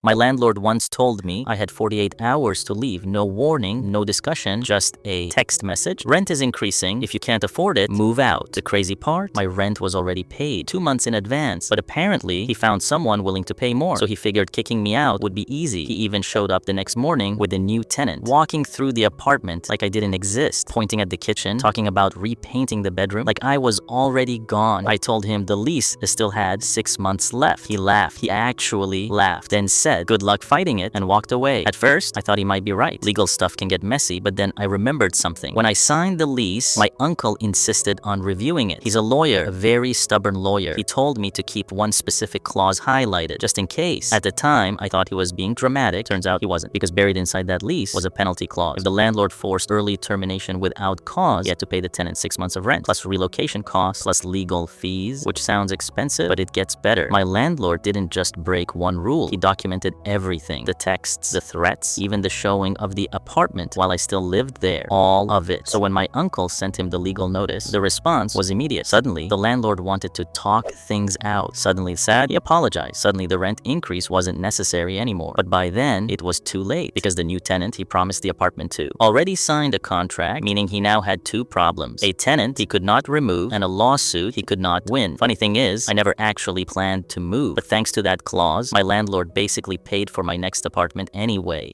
My landlord once told me I had 48 hours to leave. No warning, no discussion, just a text message. Rent is increasing. If you can't afford it, move out. The crazy part? My rent was already paid 2 months in advance, but apparently he found someone willing to pay more, so he figured kicking me out would be easy. He even showed up the next morning with a new tenant, walking through the apartment like I didn't exist, pointing at the kitchen, talking about repainting the bedroom like I was already gone. I told him the lease still had 6 months left. He laughed. He actually laughed, then said, "Good luck fighting it," and walked away. At first, I thought he might be right. Legal stuff can get messy, but then I remembered something. When I signed the lease, my uncle insisted on reviewing it. He's a lawyer, a very stubborn lawyer. He told me to keep one specific clause highlighted, just in case. At the time, I thought he was being dramatic. Turns out he wasn't, because buried inside that lease was a penalty clause. If the landlord forced early termination without cause, he had to pay the tenant 6 months of rent, plus relocation costs, plus legal fees, which sounds expensive, but it gets better. My landlord didn't just break one rule. He documented everything. The texts, the threats, even the showing of the apartment while I still lived there. All of it. So when my uncle sent him the legal notice, the response was immediate. Suddenly, the landlord wanted to talk things out. Suddenly sad, he apologized. Suddenly, the rent increase wasn't necessary anymore. But by then, it was too late, because the new tenant he promised the apartment to already signed a contract, meaning he now had two problems: a tenant he could not remove, and a lawsuit he could not win. Funny thing is, I never actually planned to move, but thanks to that clause, my landlord basically paid for my next apartment anyway.